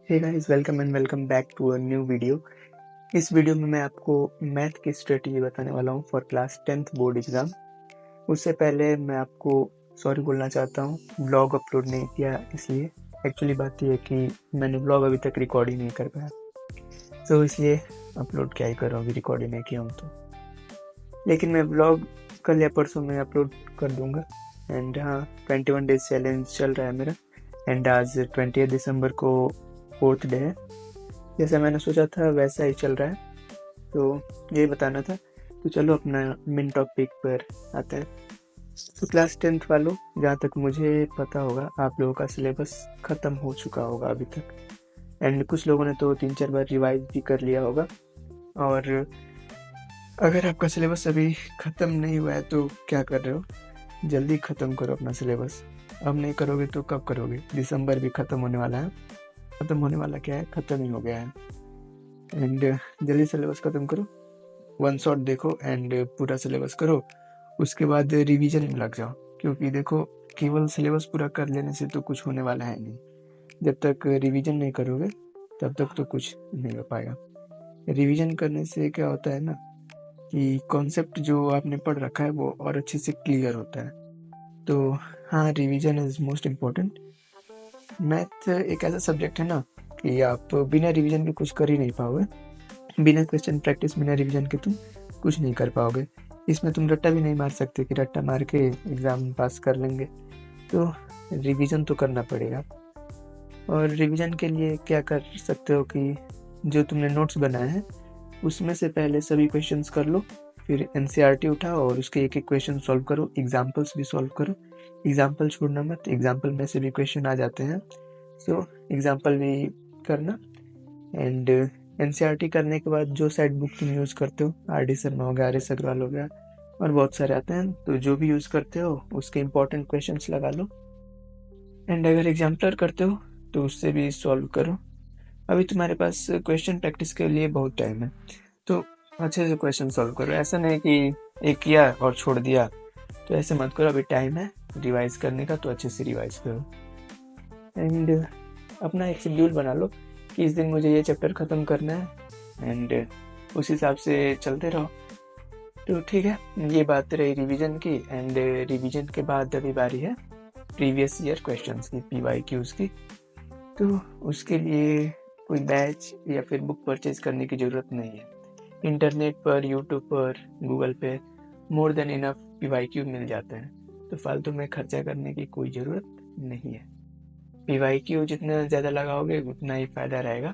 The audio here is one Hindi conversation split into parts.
Hey guys, welcome and welcome back to a new video. इस वीडियो में मैं आपको मैथ की स्ट्रेटजी बताने वाला हूँ for class 10th board exam. उससे पहले मैं आपको सॉरी बोलना चाहता हूँ, व्लॉग अपलोड नहीं किया इसलिए। एक्चुअली बात यह है कि मैंने व्लॉग अभी तक रिकॉर्ड ही नहीं कर पाया, तो इसलिए अपलोड क्या ही कर रहा हूँ, अभी रिकॉर्ड ही नहीं किया हूँ तो। लेकिन मैं व्लॉग कल या परसों में अपलोड कर दूंगा। एंड हाँ, 21 डेज चैलेंज चल रहा है मेरा, एंड आज 20 दिसंबर को 4th डे है। जैसा मैंने सोचा था वैसा ही चल रहा है, तो यही बताना था। तो चलो अपना मेन टॉपिक पर आते हैं। तो क्लास 10th वालों, जहाँ तक मुझे पता होगा आप लोगों का सिलेबस ख़त्म हो चुका होगा अभी तक। एंड कुछ लोगों ने तो 3-4 बार रिवाइज भी कर लिया होगा। और अगर आपका सिलेबस अभी ख़त्म नहीं हुआ है तो क्या कर रहे हो, जल्दी ख़त्म करो अपना सिलेबस। अब नहीं करोगे तो कब करोगे? दिसंबर भी ख़त्म होने वाला है। ख़त्म होने वाला क्या है, ख़त्म ही हो गया है। एंड जल्दी सिलेबस ख़त्म करो, वन शॉट देखो एंड पूरा सिलेबस करो। उसके बाद रिवीजन में लग जाओ, क्योंकि देखो केवल सिलेबस पूरा कर लेने से तो कुछ होने वाला है नहीं। जब तक रिवीजन नहीं करोगे तब तक तो कुछ नहीं हो पाएगा। रिवीजन करने से क्या होता है ना, कि कॉन्सेप्ट जो आपने पढ़ रखा है वो और अच्छे से क्लियर होता है। तो हाँ, revision is most important. Math एक ऐसा सब्जेक्ट है ना कि आप बिना रिवीजन के कुछ कर ही नहीं पाओगे। बिना क्वेश्चन प्रैक्टिस, बिना रिवीजन के तुम कुछ नहीं कर पाओगे। इसमें तुम रट्टा भी नहीं मार सकते कि रट्टा मार के एग्ज़ाम पास कर लेंगे। तो रिवीजन तो करना पड़ेगा। और रिवीजन के लिए क्या कर सकते हो कि जो तुमने नोट्स बनाए हैं उसमें से पहले सभी क्वेश्चंस कर लो, फिर एनसीईआरटी उठाओ और उसके एक एक क्वेश्चन सॉल्व करो, एग्जाम्पल्स भी सॉल्व करो। एग्जाम्पल छोड़ना मत, एग्जाम्पल में से भी क्वेश्चन आ जाते हैं, सो एग्जाम्पल भी करना। एंड एनसीईआरटी करने के बाद जो साइड बुक तुम यूज़ करते हो, आर डी शर्मा हो गया, आर एस अग्रवाल हो गया, और बहुत सारे आते हैं, तो जो भी यूज़ करते हो उसके इंपॉर्टेंट क्वेश्चंस लगा लो। एंड अगर एग्जाम्पलर करते हो तो उससे भी सॉल्व करो। अभी तुम्हारे पास क्वेश्चन प्रैक्टिस के लिए बहुत टाइम है, तो अच्छे से क्वेश्चन सॉल्व करो। ऐसा नहीं कि एक किया और छोड़ दिया, तो ऐसे मत करो। अभी टाइम है रिवाइज करने का, तो अच्छे से रिवाइज करो। एंड अपना एक शेड्यूल बना लो कि इस दिन मुझे ये चैप्टर ख़त्म करना है, एंड उस हिसाब से चलते रहो। तो ठीक है, ये बात रही रिवीजन की। एंड रिवीजन के बाद अभी बारी है प्रीवियस ईयर क्वेश्चंस की, PYQs की। तो उसके लिए कोई बैच या फिर बुक परचेज करने की ज़रूरत नहीं है। इंटरनेट पर, यूट्यूब पर, गूगल पे मोर देन इनफ PYQ मिल जाते हैं, तो फालतू में खर्चा करने की कोई ज़रूरत नहीं है। PYQ जितना ज़्यादा लगाओगे उतना ही फ़ायदा रहेगा,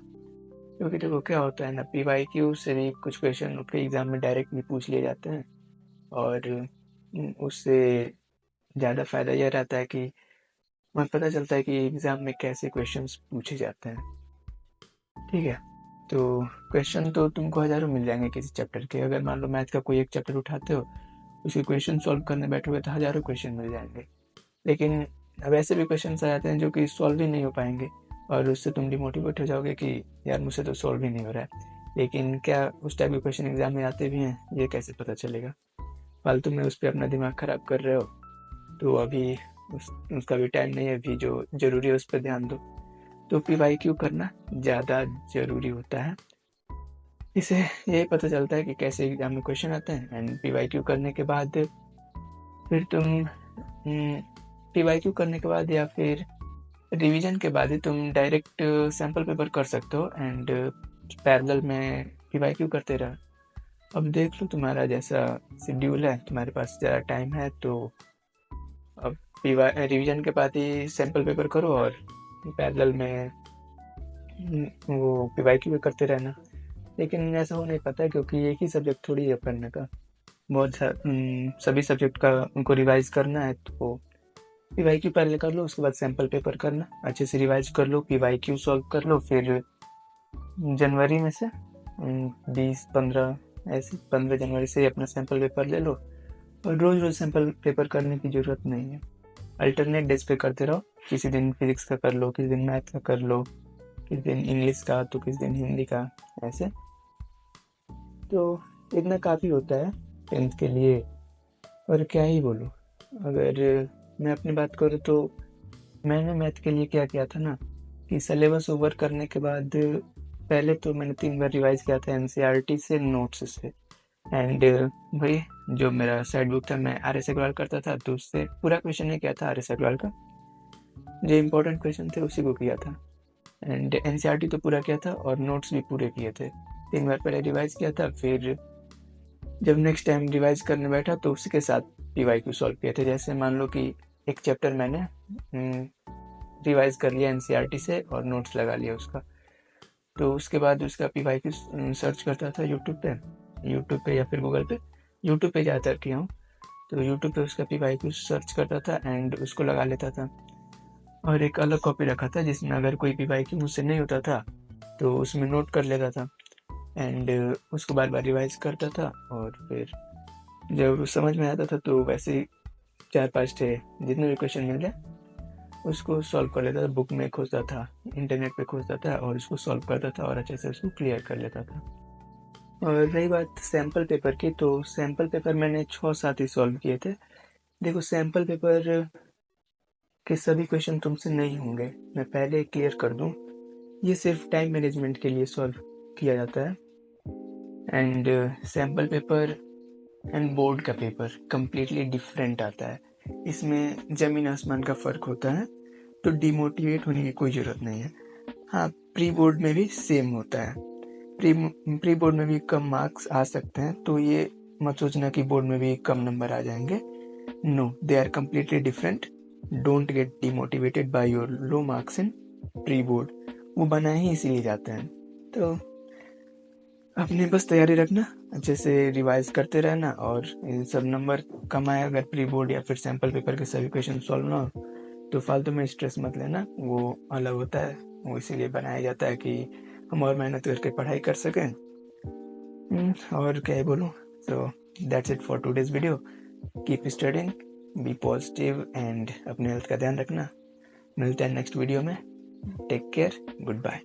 क्योंकि देखो क्या होता है ना, PYQ से भी कुछ क्वेश्चन आपके एग्ज़ाम में डायरेक्टली पूछ लिए जाते हैं। और उससे ज़्यादा फ़ायदा यह रहता है कि हमें पता चलता है कि एग्ज़ाम में कैसे क्वेश्चंस पूछे जाते हैं। ठीक है, तो क्वेश्चन तो तुमको हज़ारों मिल जाएंगे किसी चैप्टर के। अगर मान लो मैथ का कोई एक चैप्टर उठाते हो, उसके क्वेश्चन सॉल्व करने बैठोगे तो हज़ारों क्वेश्चन मिल जाएंगे। लेकिन अब ऐसे भी क्वेश्चन आ जाते हैं जो कि सॉल्व ही नहीं हो पाएंगे, और उससे तुम डिमोटिवेट हो जाओगे कि यार मुझसे तो सॉल्व ही नहीं हो रहा है। लेकिन क्या उस टाइप के क्वेश्चन एग्जाम में आते भी हैं, ये कैसे पता चलेगा? फालतू में उस पर अपना दिमाग ख़राब कर रहे हो, तो अभी उसका भी टाइम नहीं है। अभी जो ज़रूरी है उस पर ध्यान दो। तो PYQ करना ज़्यादा ज़रूरी होता है। इससे यही पता चलता है कि कैसे एग्जाम में क्वेश्चन आते हैं। एंड PYQ करने के बाद फिर तुम PYQ करने के बाद या फिर रिवीजन के बाद ही तुम डायरेक्ट सैम्पल पेपर कर सकते हो, एंड पैरेलल में PYQ करते रहो। अब देख लो तुम्हारा जैसा शेड्यूल है, तुम्हारे पास ज़्यादा टाइम है, तो अब रिवीजन के बाद ही सैम्पल पेपर करो और पैरेलल में वो PYQ भी करते रहना। लेकिन ऐसा हो नहीं पाता है, क्योंकि एक ही सब्जेक्ट थोड़ी है पढ़ने का, सभी सब्जेक्ट का उनको रिवाइज करना है। तो PYQ पहले कर लो, उसके बाद सैम्पल पेपर करना, अच्छे से रिवाइज कर लो, PYQ सॉल्व कर लो। फिर जनवरी में से 20-15 ऐसे 15 जनवरी से अपना सैम्पल पेपर ले लो। और रोज़ रोज़ सैम्पल पेपर करने की ज़रूरत नहीं है, अल्टरनेट डेज पे करते रहो। किसी दिन फिजिक्स का कर लो, किसी दिन मैथ का कर लो, किसी दिन इंग्लिश का, तो किसी दिन हिंदी का, ऐसे। तो इतना काफ़ी होता है 10th के लिए। और क्या ही बोलूँ, अगर मैं अपनी बात करूँ तो मैंने मैथ के लिए क्या किया था ना, कि सिलेबस ओवर करने के बाद पहले तो मैंने 3 बार रिवाइज किया था एनसीईआरटी से, नोट्स से, एंड वही जो मेरा साइड बुक था मैं आर एस अग्रवाल करता था, तो उससे पूरा क्वेश्चन नहीं किया था आर एस अग्रवाल का, जो इम्पोर्टेंट क्वेश्चन थे उसी को किया था। एंड एनसीईआरटी तो पूरा किया था और नोट्स भी पूरे किए थे। 3 बार पहले रिवाइज किया था, फिर जब नेक्स्ट टाइम रिवाइज करने बैठा तो उसके साथ पीवाईक्यू सॉल्व किए थे। जैसे मान लो कि एक चैप्टर मैंने रिवाइज कर लिया एनसीईआरटी से और नोट्स लगा लिया उसका, तो उसके बाद उसका पीवाईक्यू सर्च करता था यूट्यूब पे या फिर गूगल पे। यूट्यूब पे ज़्यादातर किया हूँ, तो यूट्यूब पे उसका पीवाईक्यू सर्च करता था एंड उसको लगा लेता था। और एक अलग कॉपी रखा था जिसमें अगर कोई पीवाईक्यू मुझसे नहीं होता था तो उसमें नोट कर लेता था एंड उसको बार बार रिवाइज करता था। और फिर जब समझ में आता था तो वैसे ही 4-5 थे जितने भी क्वेश्चन मिल जाए उसको सॉल्व कर लेता था। बुक में खोजता था, इंटरनेट पे खोजता था और उसको सॉल्व करता था और अच्छे से उसको क्लियर कर लेता था। और रही बात सैम्पल पेपर की, तो सैम्पल पेपर मैंने 6-7 ही सॉल्व किए थे। देखो सैम्पल पेपर के सभी क्वेश्चन तुमसे नहीं होंगे, मैं पहले क्लियर कर दूं, ये सिर्फ टाइम मैनेजमेंट के लिए सॉल्व किया जाता है। And sample paper and board का पेपर कंप्लीटली डिफरेंट आता है, इसमें ज़मीन आसमान का फ़र्क होता है, तो डिमोटिवेट होने की कोई ज़रूरत नहीं है। हाँ, प्री बोर्ड में भी सेम होता है, प्री बोर्ड में भी कम मार्क्स आ सकते हैं, तो ये मत सोचना कि बोर्ड में भी कम नंबर आ जाएंगे। No, they are completely different. Don't get demotivated by your low marks in pre board, वो बनाए ही इसीलिए जाते हैं। तो अपनी बस तैयारी रखना, अच्छे से रिवाइज करते रहना, और इन सब नंबर कम आए अगर प्री बोर्ड या फिर सैम्पल पेपर के सभी क्वेश्चन सॉल्व ना हो तो फालतू में स्ट्रेस मत लेना, वो अलग होता है, वो इसीलिए बनाया जाता है कि हम और मेहनत करके पढ़ाई कर सकें। और क्या ही बोलूँ, so that's it for today's video. Keep studying, be positive and अपने हेल्थ का ध्यान रखना। मिलते हैं नेक्स्ट वीडियो में। Take care, good bye.